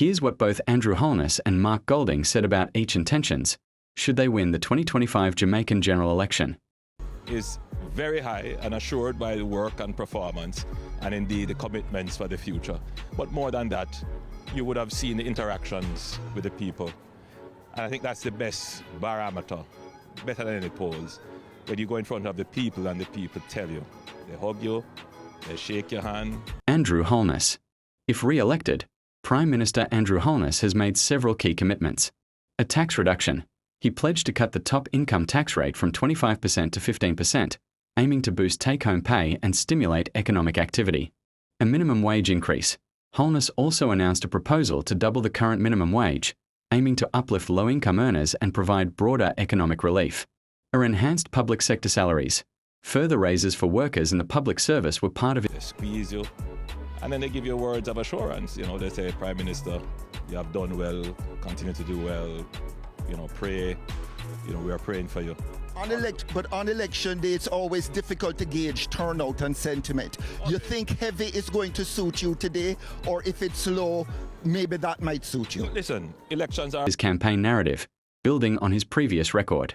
Here's what both Andrew Holness and Mark Golding said about each intentions, should they win the 2025 Jamaican general election. Is very high and assured by the work and performance and indeed the commitments for the future. But more than that, you would have seen the interactions with the people. And I think that's the best barometer, better than any polls, when you go in front of the people and the people tell you. They hug you, they shake your hand. Andrew Holness. If re-elected, Prime Minister Andrew Holness has made several key commitments. A tax reduction. He pledged to cut the top income tax rate from 25% to 15%, aiming to boost take-home pay and stimulate economic activity. A minimum wage increase. Holness also announced a proposal to double the current minimum wage, aiming to uplift low-income earners and provide broader economic relief. Enhanced public sector salaries. Further raises for workers in the public service were part of it. They squeeze you, and then they give you words of assurance. They say, Prime Minister, you have done well, continue to do well, pray, we are praying for you. But on election day, it's always difficult to gauge turnout and sentiment. You think heavy is going to suit you today, or if it's low, maybe that might suit you? Listen, elections are... His campaign narrative, building on his previous record.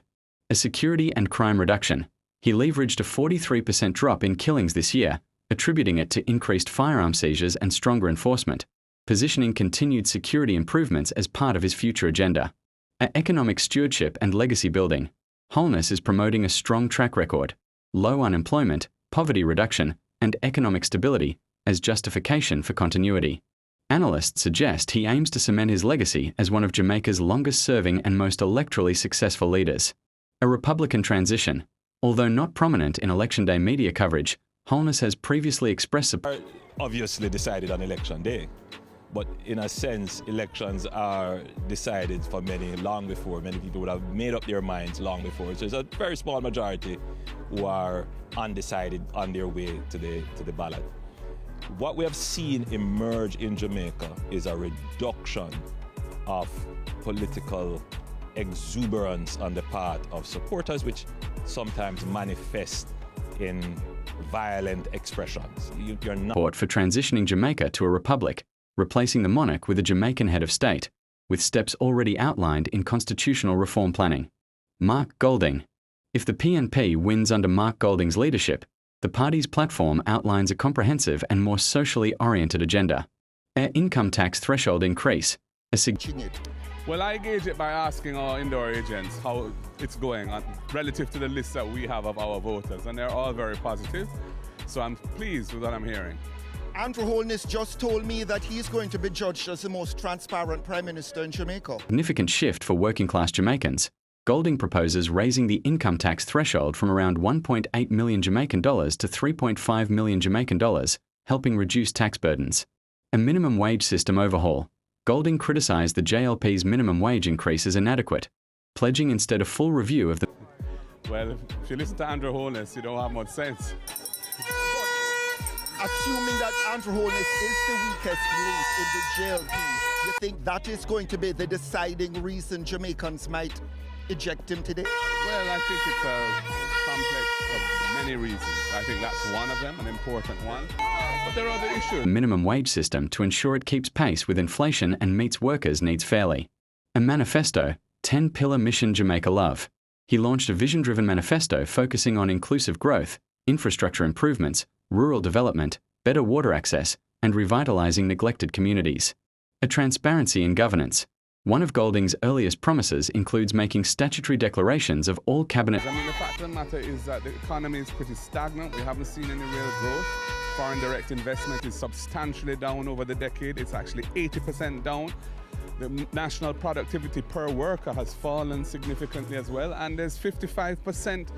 A security and crime reduction. He leveraged a 43% drop in killings this year, attributing it to increased firearm seizures and stronger enforcement, positioning continued security improvements as part of his future agenda. Economic stewardship and legacy building. Holness is promoting a strong track record, low unemployment, poverty reduction, and economic stability as justification for continuity. Analysts suggest he aims to cement his legacy as one of Jamaica's longest-serving and most electorally successful leaders. A Republican transition. Although not prominent in Election Day media coverage, Holness has previously expressed support. Obviously decided on Election Day, but in a sense, elections are decided for many long before. Many people would have made up their minds long before. So there's a very small majority who are undecided on their way to the ballot. What we have seen emerge in Jamaica is a reduction of political exuberance on the part of supporters, which sometimes manifest in violent expressions. You're not... Support for transitioning Jamaica to a republic, replacing the monarch with a Jamaican head of state, with steps already outlined in constitutional reform planning. Mark Golding. If the PNP wins under Mark Golding's leadership, the party's platform outlines a comprehensive and more socially oriented agenda. An income tax threshold increase. Well, I gauge it by asking our indoor agents how it's going relative to the list that we have of our voters, and they're all very positive, so I'm pleased with what I'm hearing. Andrew Holness just told me that he's going to be judged as the most transparent Prime Minister in Jamaica. Significant shift for working-class Jamaicans. Golding proposes raising the income tax threshold from around 1.8 million Jamaican dollars to 3.5 million Jamaican dollars, helping reduce tax burdens. A minimum wage system overhaul. Golding criticised the JLP's minimum wage increase as inadequate, pledging instead a full review of the... Well, if you listen to Andrew Holness, you don't have much sense. Assuming that Andrew Holness is the weakest link in the JLP, you think that is going to be the deciding reason Jamaicans might eject him today? Well, I think it's a complex of many reasons. I think that's one of them, an important one. But there are other issues. Minimum wage system to ensure it keeps pace with inflation and meets workers' needs fairly. A manifesto, 10-pillar mission Jamaica Love. He launched a vision-driven manifesto focusing on inclusive growth, infrastructure improvements, rural development, better water access, and revitalizing neglected communities. A transparency in governance. One of Golding's earliest promises includes making statutory declarations of all cabinet... I mean, the fact of the matter is that the economy is pretty stagnant. We haven't seen any real growth. Foreign direct investment is substantially down over the decade. It's actually 80% down. The national productivity per worker has fallen significantly as well, and there's 55%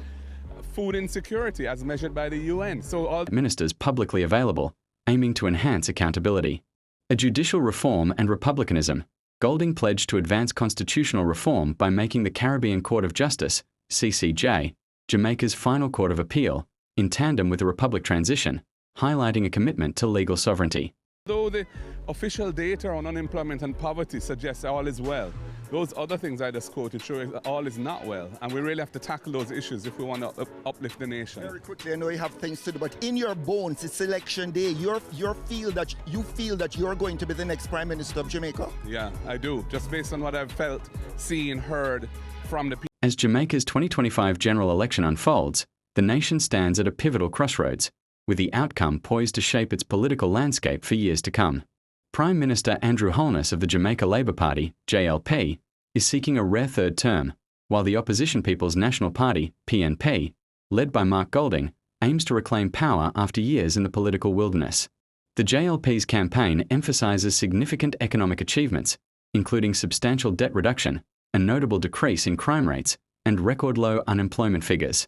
food insecurity as measured by the UN. So all ministers publicly available, aiming to enhance accountability. A judicial reform and republicanism. Golding pledged to advance constitutional reform by making the Caribbean Court of Justice, CCJ, Jamaica's final court of appeal, in tandem with the republic transition, highlighting a commitment to legal sovereignty. Though the official data on unemployment and poverty suggests all is well, Those other things I just quoted show that all is not well, and we really have to tackle those issues if we want to uplift the nation. Very quickly, I know you have things to do, but in your bones, it's election day. You feel that you're going to be the next Prime Minister of Jamaica? Yeah, I do, just based on what I've felt, seen, heard from the people. As Jamaica's 2025 general election unfolds, the nation stands at a pivotal crossroads, with the outcome poised to shape its political landscape for years to come. Prime Minister Andrew Holness of the Jamaica Labour Party, JLP, is seeking a rare third term, while the opposition People's National Party, PNP, led by Mark Golding, aims to reclaim power after years in the political wilderness. The JLP's campaign emphasises significant economic achievements, including substantial debt reduction, a notable decrease in crime rates, and record-low unemployment figures.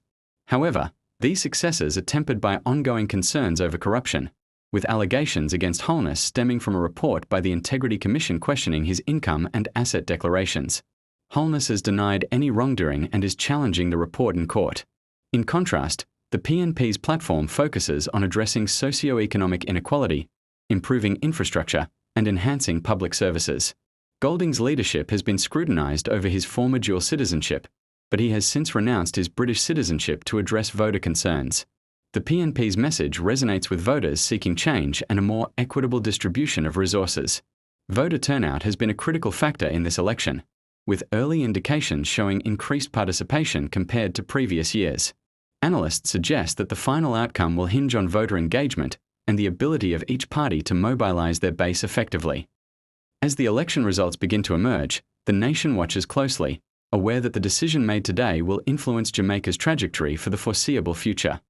However, these successes are tempered by ongoing concerns over corruption, with allegations against Holness stemming from a report by the Integrity Commission questioning his income and asset declarations. Holness has denied any wrongdoing and is challenging the report in court. In contrast, the PNP's platform focuses on addressing socio-economic inequality, improving infrastructure, and enhancing public services. Golding's leadership has been scrutinised over his former dual citizenship, but he has since renounced his British citizenship to address voter concerns. The PNP's message resonates with voters seeking change and a more equitable distribution of resources. Voter turnout has been a critical factor in this election, with early indications showing increased participation compared to previous years. Analysts suggest that the final outcome will hinge on voter engagement and the ability of each party to mobilise their base effectively. As the election results begin to emerge, the nation watches closely, aware that the decision made today will influence Jamaica's trajectory for the foreseeable future.